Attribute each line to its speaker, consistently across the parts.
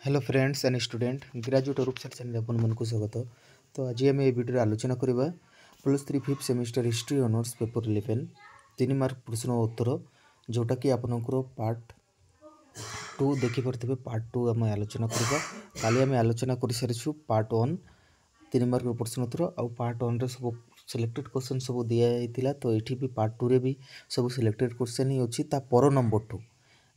Speaker 1: Hello friends and student graduate रूप से channel अपन को स्वागत। तो आज आम ये वीडियो आलोचना करवा +3 5th semester history honours paper 11 3 mark प्रश्न उत्तर जोटा कि आपनकर पार्ट 2 देखिपे। पार्ट 2 आम आलोचना करवा। काली आम आलोचना कर सारी पार्ट 1 3 मार्क प्रश्न उत्तर आउ पार्ट 1 रे सब सिलेक्टेड क्वेश्चन सब दिया। तो ये भी पार्ट 2 रे भी सब सिलेक्टेड क्वेश्चन ही अच्छी पर नंबर 2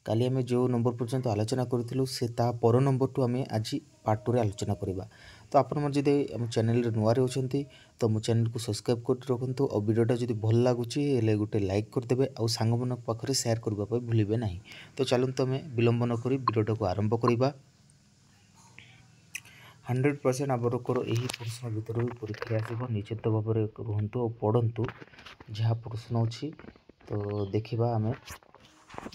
Speaker 1: काली आम जो नंबर पर्यंत आलोचना करूँ से पर नंबर टू आम आज पार्ट 2 रे आलोचना करवा। तो आपड़ जब आम चैनल नुआ होती तो मो चैनल को सब्सक्राइब कर रखु और वीडियोटा जब भल लगुच गोटे लाइक करदे और सांग मान पाखे सेयार करने भूलें ना। तो चलते आम विलंब नक वीडियोटा को आरंभ करवा। 100% आबरकर यही प्रश्न भितर परीक्षा आसो निश्चित भाव में रुहतु और पढ़ु जहाँ प्रश्न अच्छी। तो देखा आम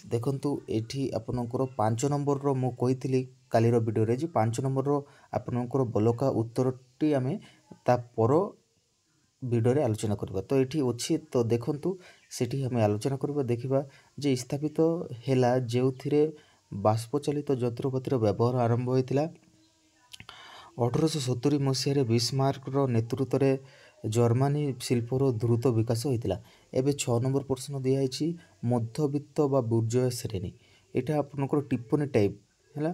Speaker 1: देखु ये आपणकर 5 नंबर मु कही कालीर वीडियो रे 5 नंबर आपणकर बलका उत्तरटी आम तापर वीडियो रे आलोचना करवा। तो ये अच्छी तो देखु सेठी आम आलोचना करवा। देखा जे स्थापित है जो बाष्प चलित यंत्रपातिर व्यवहार आरंभ होता 1870 मसीह बिस्मार्क नेतृत्व में जर्मानी शिल्पर द्रुत विकास होता। एवं 6 नंबर प्रश्न दिखाई मध्यवित्त बा बुर्जोय श्रेणी यहाँ आपंकर टिप्पणी टाइप है।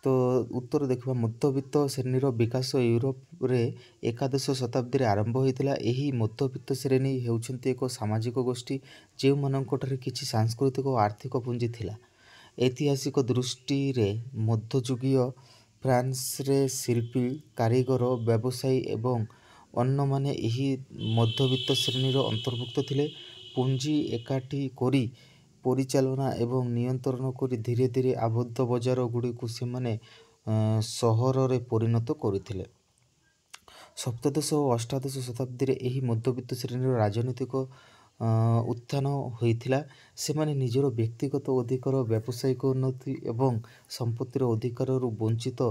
Speaker 1: तो उत्तर देखा मध्यवित्त श्रेणीर विकास यूरोप रे एकादश शताब्दी रे आरंभ होता। यही मध्यवित्त श्रेणी होउछन्ति एक सामाजिक गोष्ठी जो मानकर किसी सांस्कृतिक और आर्थिक पुंजी थिला। ऐतिहासिक दृष्टि रे मध्ययुगीय फ्रांस रे शिल्पी कारीगर व्यवसायी एवं अन्य माने यही मध्यवित्त श्रेणीर अंतर्भुक्त थिले। पुंजी एकाठी करी परिचालना एवं नियंत्रण करी धीरे धीरे आबद्ध बजार गुड़ी को से माने सहर रे परिणत करथिले। सप्तदश और अष्टादश शताब्दी रे यही मध्यवित्त श्रेणीर राजनीतिक उत्थान होइथिला। से माने निजर व्यक्तिगत अधिकार व्यावसायिक उन्नति एवं संपत्तिर अधिकार वंचित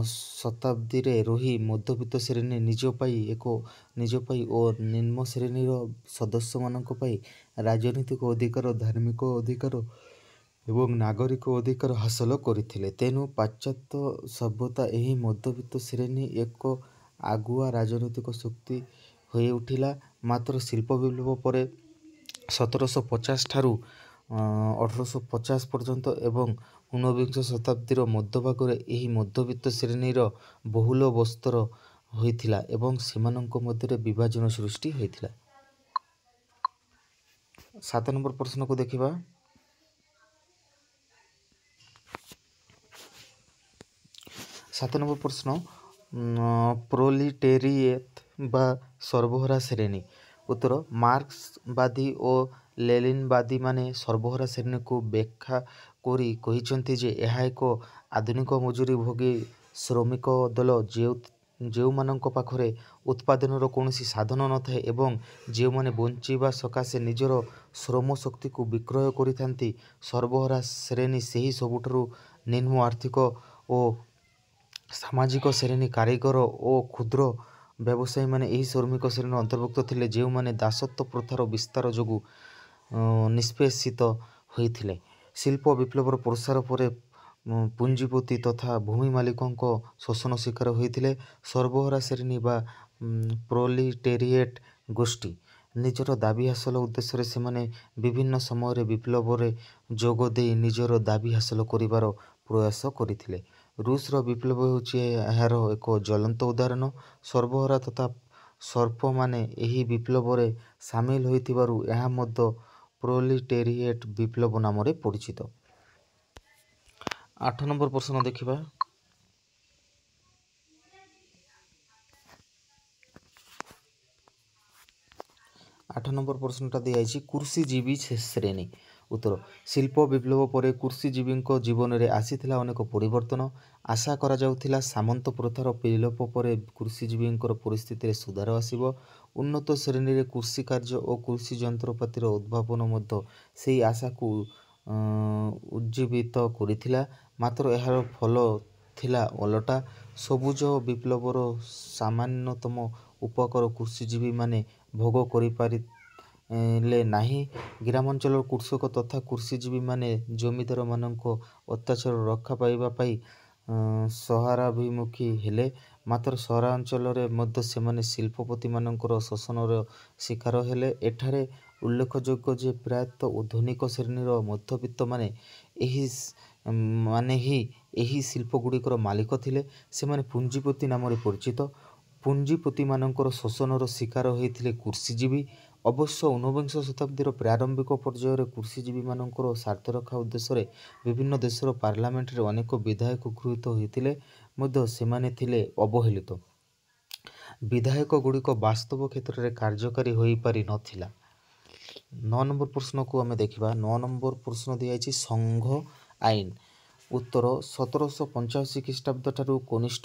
Speaker 1: शताब्दी रे रही मध्यवित्त श्रेणी निज पाई और निम्न श्रेणीर सदस्य मानक पाई राजनीतिक अधिकार धार्मिक अधिकार एवं नागरिक अधिकार हासिल करथिले। तेणु पाश्चात्य सभ्यता यही मध्यवित्त श्रेणी एक आगुआ राजनीतिक शक्ति हो उठिला। मात्र शिल्प विप्लव पर 1750 ठारू 1850 पर्यंत एवं 19 शताब्दीर मध्यभाग यही मध्यवित्त श्रेणीर बहुल बस्तर होइथिला एवं सेमानंक मध्य विभाजन सृष्टि होइथिला। 7 नंबर प्रश्न को देखिबा। 7 नंबर प्रश्न प्रोलिटेरिएट बा सर्वहारा श्रेणी। उत्तर मार्क्सवादी और लेनिनवादी माने सर्वहारा श्रेणी को व्याख्या करी कहिसंति जे यह एक आधुनिक मजूरी भोगी श्रमिक दल जो मानक पाखरे उत्पादन कौन साधन न थाए एवं जो माने बंचिबा सकाशे निजर श्रम शक्ति को विक्रय करिथांती। सर्वहारा श्रेणी से ही सबुठारु निम्न आर्थिक और सामाजिक श्रेणी कारीगर और क्षुद्र व्यवसायी माने यही श्रमिक श्रेणी अंतर्भुक्त थिले जो माने दासत्व प्रथार विस्तार जोगु निष्पेषित होइथिले। शिल्प विप्लवर प्रसार पर पुंजीपति तथा भूमि मालिकों शोषण शिकार होइथिले। सर्वहारा श्रेणी बा प्रोलिटेरिएट गोष्ठी निजर दाबी हासिल उद्देश्य से माने विभिन्न समय विप्लव रे जोग दे निजर दाबी हासिल करिवार प्रयास करिथिले। रूस रो विप्लव होछि यार एक ज्वलंत उदाहरण। सर्वहारा तथा सर्प माने यही विप्लव रे सामिल होइथिबारु यह मध्य प्रोलिटेरिएट विप्लव नाम रे परिचित। 8 नंबर प्रश्न देखिबा। 8 नंबर प्रश्नटा दिखाई कृषिजीवी श्रेणी। उत्तर शिल्प विप्लव पर कृषिजीवी जीवन में आसीथिला अनेक परिवर्तन। आशा करा जाउथिला सामंत प्रथार विलोप पर कृषिजीवी परिस्थिति सुधार आसिबो। उन्नत श्रेणी रे कृषि कार्य और कृषि यंत्रपातिर उद्भावन मध्य से आशा को उज्जीवित करिथिला। मात्र यार फल थिला ओलटा। सबुज विप्लवर सामान्यतम उपकर कृषिजीवी माने भोग करि पारिले नाही। ग्रामांचल कृषक तथा कृषिजीवी माने जमीदार मानक अत्याचार रक्षा पाइबा पाई ସହରାଭିମୁଖୀ ହେଲେ, ମାତ୍ର ସହରାଞ୍ଚଳରେ ମଧ୍ୟ ସେମାନେ ଶିଳ୍ପପତିମାନଙ୍କର ଶୋଷଣର ଶିକାର ହେଲେ। ଏଠାରେ ଉଲ୍ଲେଖଯୋଗ୍ୟ ଯେ ପ୍ରାୟତଃ ଧନିକ ଶ୍ରେଣୀର ମଧ୍ୟବିତ୍ତମାନେ ହିଁ ଏହି ଶିଳ୍ପଗୁଡ଼ିକର ମାଲିକ ଥିଲେ। ସେମାନେ ପୁଞ୍ଜିପତି ନାମରେ ପରିଚିତ। ପୁଞ୍ଜିପତିମାନଙ୍କର ଶୋଷଣର ଶିକାର ହୋଇଥିଲେ କୃଷିଜୀବୀ। ଅବଶ୍ୟ ଊନବିଂଶ ଶତାବ୍ଦୀର ପ୍ରାରମ୍ଭିକ ପର୍ଯ୍ୟାୟରେ କୃଷିଜୀବୀମାନଙ୍କର ସ୍ୱାର୍ଥରକ୍ଷା ଉଦ୍ଦେଶ୍ୟରେ ବିଭିନ୍ନ ଦେଶର ପାର୍ଲାମେଣ୍ଟରେ ଅନେକ ବିଧାୟକ ଗୃହୀତ ହୋଇଥିଲେ ମଧ୍ୟ ସେମାନେ ଥିଲେ ଅବହେଳିତ। ବିଧାୟକଗୁଡ଼ିକ ବାସ୍ତବ କ୍ଷେତ୍ରରେ କାର୍ଯ୍ୟକାରୀ ହୋଇପାରି ନଥିଲା। 9 ନମ୍ବର ପ୍ରଶ୍ନକୁ ଆମେ ଦେଖିବା। 9 ନମ୍ବର ପ୍ରଶ୍ନ ଦିଆଯାଇଛି ସଂଘ ଆଇନ। ଉତ୍ତର 1785 ଖ୍ରୀଷ୍ଟାବ୍ଦ ଠାରୁ କନିଷ୍ଠ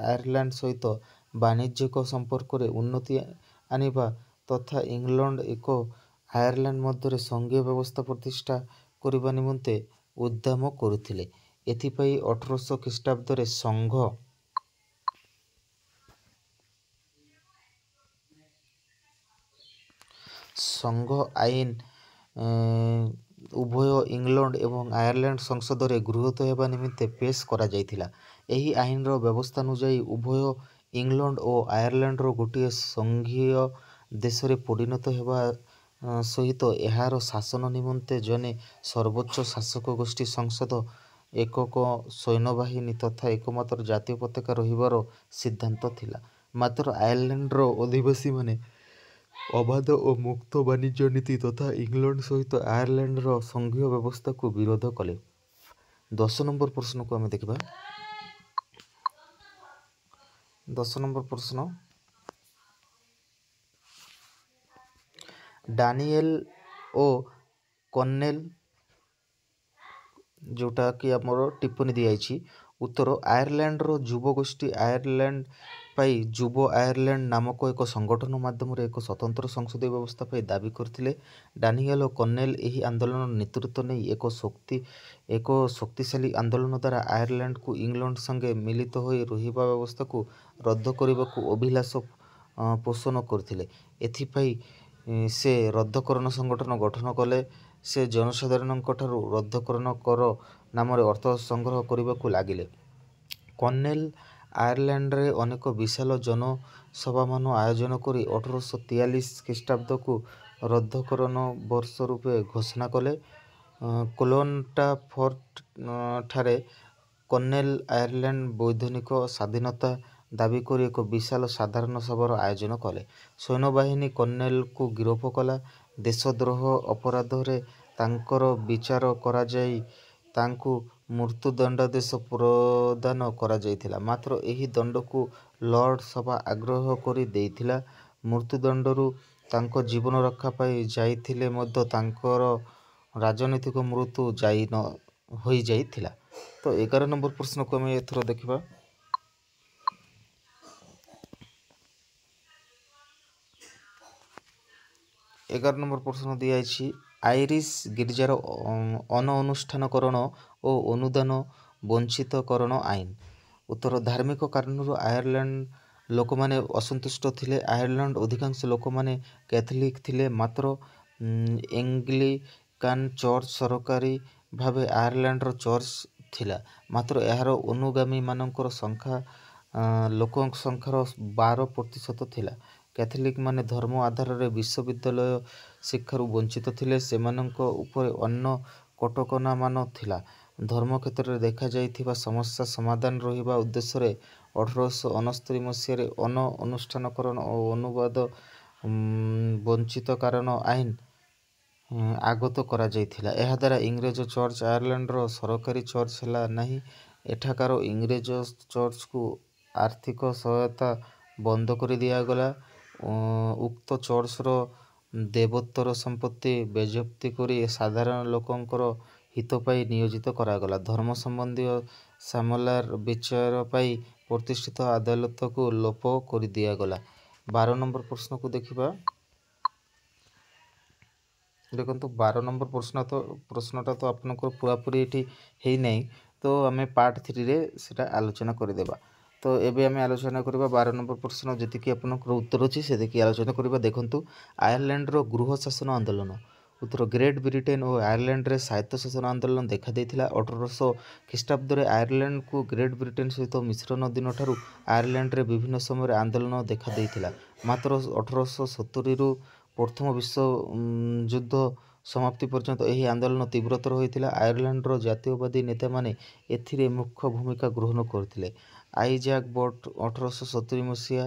Speaker 1: ଆୟାରଲାଣ୍ଡ ସହିତ ବାଣିଜ୍ୟିକ ସମ୍ପର୍କରେ ଉନ୍ନତି ଆଣିବା ତଥା ଇଂଲଣ୍ଡ ଏକ ଆୟାରଲାଣ୍ଡ ମଧ୍ୟରେ ସଂଘୀୟ ବ୍ୟବସ୍ଥା ପ୍ରତିଷ୍ଠା କରିବା ନିମନ୍ତେ ଉଦ୍ୟମ କରୁଥିଲେ। ଏଥିପାଇଁ 1800 ଖ୍ରୀଷ୍ଟାବ୍ଦରେ ସଂଘ ଆଇନ ଉଭୟ ଇଂଲଣ୍ଡ ଏବଂ ଆୟାରଲାଣ୍ଡ ସଂସଦରେ ଗୃହୀତ ହେବା ନିମନ୍ତେ ପେଶ କରାଯାଇଥିଲା। ଏହି ଆଇନର ବ୍ୟବସ୍ଥାନୁଯାୟୀ ଉଭୟ ଇଂଲଣ୍ଡ ଓ ଆୟାରଲାଣ୍ଡର ଗୋଟିଏ ସଂଘୀୟ ଦେଶରେ ପରିଣତ ହେବା ସହିତ ଏହାର ଶାସନ ନିମନ୍ତେ ଜଣେ ସର୍ବୋଚ୍ଚ ଶାସକ ଗୋଷ୍ଠୀ, ସଂସଦ, ଏକକ ସୈନ୍ୟବାହିନୀ ତଥା ଏକମାତ୍ର ଜାତୀୟ ପତାକା ରହିବାର ସିଦ୍ଧାନ୍ତ ଥିଲା। ମାତ୍ର ଆୟାରଲାଣ୍ଡର ଅଧିବାସୀମାନେ ଅବାଧ ଓ ମୁକ୍ତ ବାଣିଜ୍ୟ ନୀତି ତଥା ଇଂଲଣ୍ଡ ସହିତ ଆୟାରଲାଣ୍ଡର ସଂଘୀୟ ବ୍ୟବସ୍ଥାକୁ ବିରୋଧ କଲେ। 10 ନମ୍ବର ପ୍ରଶ୍ନକୁ ଆମେ ଦେଖିବା। 10 ନମ୍ବର ପ୍ରଶ୍ନ, ଡାନିଏଲ ଓ କର୍ନେଲ, ଯୋଉଟା କି ଆମର ଟିପ୍ପଣୀ ଦିଆଯାଇଛି। ଉତ୍ତର ଆୟାରଲାଣ୍ଡର ଯୁବଗୋଷ୍ଠୀ ଆୟାରଲାଣ୍ଡ ପାଇଁ ଯୁବ ଆୟାରଲାଣ୍ଡ ନାମକ ଏକ ସଂଗଠନ ମାଧ୍ୟମରେ ଏକ ସ୍ୱତନ୍ତ୍ର ସଂସଦୀୟ ବ୍ୟବସ୍ଥା ପାଇଁ ଦାବି କରିଥିଲେ। ଡାନିଏଲ ଓ କର୍ନେଲ ଏହି ଆନ୍ଦୋଳନର ନେତୃତ୍ୱ ନେଇ ଏକ ଶକ୍ତିଶାଳୀ ଆନ୍ଦୋଳନ ଦ୍ୱାରା ଆୟାରଲାଣ୍ଡକୁ ଇଂଲଣ୍ଡ ସଙ୍ଗେ ମିଳିତ ହୋଇ ରହିବା ବ୍ୟବସ୍ଥାକୁ ରଦ୍ଦ କରିବାକୁ ଅଭିଳାଷ ପୋଷଣ କରିଥିଲେ। ଏଥିପାଇଁ ସେ ରଦ୍ଦକରଣ ସଂଗଠନ ଗଠନ କଲେ। ସେ ଜନସାଧାରଣଙ୍କଠାରୁ ରଦ୍ଦକରଣ କର ନାମରେ ଅର୍ଥ ସଂଗ୍ରହ କରିବାକୁ ଲାଗିଲେ। କର୍ନେଲ ଆୟାରଲାଣ୍ଡରେ ଅନେକ ବିଶାଳ ଜନସଭାମାନ ଆୟୋଜନ କରି 1843 ଖ୍ରୀଷ୍ଟାବ୍ଦକୁ ରଦ୍ଦକରଣ ବର୍ଷ ରୂପେ ଘୋଷଣା କଲେ। କ୍ଲୋନ୍ଟାଫର୍ଟଠାରେ କର୍ନେଲ ଆୟାରଲାଣ୍ଡ ବୈଧାନିକ ସ୍ୱାଧୀନତା ଦାବି କରି ଏକ ବିଶାଳ ସାଧାରଣ ସଭାର ଆୟୋଜନ କଲେ। ସୈନ୍ୟବାହିନୀ କର୍ନେଲଙ୍କୁ ଗିରଫ କଲା। ଦେଶଦ୍ରୋହ ଅପରାଧରେ ତାଙ୍କର ବିଚାର କରାଯାଇ ତାଙ୍କୁ ମୃତ୍ୟୁଦଣ୍ଡାଦେଶ ପ୍ରଦାନ କରାଯାଇଥିଲା। ମାତ୍ର ଏହି ଦଣ୍ଡକୁ ଲର୍ଡ ସଭା ଅଗ୍ରାହ୍ୟ କରି ଦେଇଥିଲା। ମୃତ୍ୟୁଦଣ୍ଡରୁ ତାଙ୍କ ଜୀବନ ରକ୍ଷା ପାଇ ଯାଇଥିଲେ ମଧ୍ୟ ତାଙ୍କର ରାଜନୈତିକ ମୃତ୍ୟୁ ହୋଇଯାଇଥିଲା। ତ 11 ନମ୍ବର ପ୍ରଶ୍ନକୁ ଆମେ ଏଥର ଦେଖିବା। 11 ନମ୍ବର ପ୍ରଶ୍ନ ଦିଆଯାଇଛି ଆଇରିଶ ଗିର୍ଜାର ଅଣଅନୁଷ୍ଠାନକରଣ ଓ ଅନୁଦାନ ବଞ୍ଚିତକରଣ ଆଇନ। ଉତ୍ତର ଧାର୍ମିକ କାରଣରୁ ଆୟାରଲାଣ୍ଡ ଲୋକମାନେ ଅସନ୍ତୁଷ୍ଟ ଥିଲେ। ଆୟାରଲାଣ୍ଡ ଅଧିକାଂଶ ଲୋକମାନେ କ୍ୟାଥୋଲିକ ଥିଲେ। ମାତ୍ର ଏଙ୍ଗ୍ଲିକାନ ଚର୍ଚ୍ଚ ସରକାରୀ ଭାବେ ଆୟାରଲାଣ୍ଡର ଚର୍ଚ୍ଚ ଥିଲା। ମାତ୍ର ଏହାର ଅନୁଗାମୀମାନଙ୍କର ସଂଖ୍ୟା ଲୋକଙ୍କ ସଂଖ୍ୟାର 12% ଥିଲା। କ୍ୟାଥୋଲିକମାନେ ଧର୍ମ ଆଧାରରେ ବିଶ୍ୱବିଦ୍ୟାଳୟ ଶିକ୍ଷାରୁ ବଞ୍ଚିତ ଥିଲେ। ସେମାନଙ୍କ ଉପରେ ଅନ୍ୟ କଟକଣାମାନ ଥିଲା। ଧର୍ମ କ୍ଷେତ୍ରରେ ଦେଖାଯାଇଥିବା ସମସ୍ୟା ସମାଧାନ ରହିବା ଉଦ୍ଦେଶ୍ୟରେ 1869 ମସିହାରେ ଅଣଅନୁଷ୍ଠାନକରଣ ଓ ଅନୁଦାନ ବଞ୍ଚିତକରଣ ଆଇନ ଆଗତ କରାଯାଇଥିଲା। ଏହାଦ୍ୱାରା ଇଂରେଜ ଚର୍ଚ୍ଚ ଆୟାରଲାଣ୍ଡର ସରକାରୀ ଚର୍ଚ୍ଚ ହେଲା ନାହିଁ। ଏଠାକାର ଇଂରେଜ ଚର୍ଚ୍ଚକୁ ଆର୍ଥିକ ସହାୟତା ବନ୍ଦ କରି ଦିଆଗଲା। ଉକ୍ତ ଚର୍ଚ୍ଚର ଦେବୋତ୍ତର ସମ୍ପତ୍ତି ବାଜ୍ୟାପ୍ତି କରି ସାଧାରଣ ଲୋକଙ୍କର ହିତ ପାଇଁ ନିୟୋଜିତ କରାଗଲା। ଧର୍ମ ସମ୍ବନ୍ଧୀୟ ମାମଲାର ବିଚାର ପାଇଁ ପ୍ରତିଷ୍ଠିତ ଅଦାଲତକୁ ଲୋପ କରିଦିଆଗଲା। 12 ନମ୍ବର ପ୍ରଶ୍ନକୁ ଦେଖିବା। ଦେଖନ୍ତୁ 12 ନମ୍ବର ପ୍ରଶ୍ନଟା ତ ଆପଣଙ୍କର ପୁରାପୁରି ଏଠି ହେଇନାହିଁ। ତ ଆମେ ପାର୍ଟ 3ରେ ସେଟା ଆଲୋଚନା କରିଦେବା। ତ ଏବେ ଆମେ ଆଲୋଚନା କରିବା 12 ନମ୍ବର ପ୍ରଶ୍ନ ଯେତିକି ଆପଣଙ୍କର ଉତ୍ତର ଅଛି ସେତିକି ଆଲୋଚନା କରିବା। ଦେଖନ୍ତୁ ଆୟାରଲାଣ୍ଡର ଗୃହ ଶାସନ ଆନ୍ଦୋଳନ। उत्तर ग्रेट ब्रिटेन और आयरलैंड रे स्वायत्त शासन आंदोलन देखा देइथिला 1800 ख्रीष्टाब्दरे आयरलैंड को ग्रेट ब्रिटेन सहित मिश्रण दिन ठारू आयरलैंड रे विभिन्न समय आंदोलन देखा देइथिला मात्र 1870 रु प्रथम विश्व युद्ध समाप्ति पर्यंत यही आंदोलन तीव्रतर होता आयरलैंडर जातीयवादी नेता माने एथिरे मुख्य भूमिका ग्रहण करथिले आइजैक बट 1870 मसीह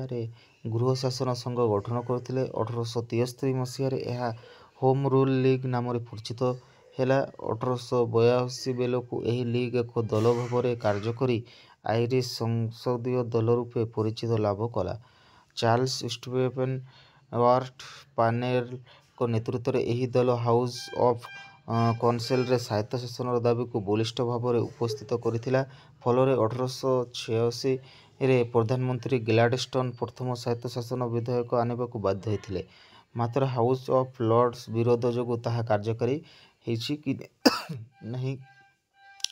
Speaker 1: गृह शासन संघ गठन करथिले 1873 मसीह होम रूल लीग नाम परिचित है 1882 बेलू यह लीग एक दल भाव कार्य करी आयरिश संसदीय दल रूपे परिचित लाभ कला चार्ल्स स्टीफेन वार्ट पानेल को नेतृत्व में यह दल हाउस ऑफ कौंसिल रे स्वायत्त शासन दाबी को बलिष्ठ भाव में उपस्थित करथिला फल 1886 रे प्रधानमंत्री ग्लैडस्टोन प्रथम स्वायत्त शासन विधेयक आने को बाध्य होते मात्र हाउस ऑफ लॉर्ड्स विरोध जो ताहा कार्यकारी होइछि कि नहीं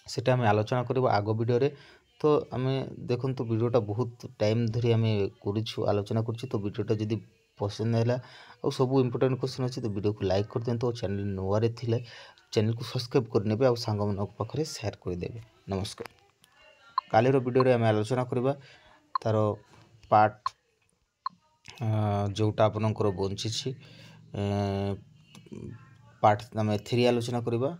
Speaker 1: सेटा आम आलोचना करबा आग वीडियो रे तो आम देखो वीडियोटा बहुत टाइम धरी आम करूँ आलोचना करुँ तो वीडियोटा जदि पसंद है और सब इंपोर्टेंट क्वेश्चन अच्छे तो वीडियो को लाइक कर दिखाँ और चैनल नुआरे थिले चैनल को सब्सक्राइब करने और सांग मान पाखे शेयर करदे नमस्कार कालीर वीडियो रे आम आलोचना करबा तार पार्ट जोटा आपनकर बंची पार्ट आम 3 आलोचना करबा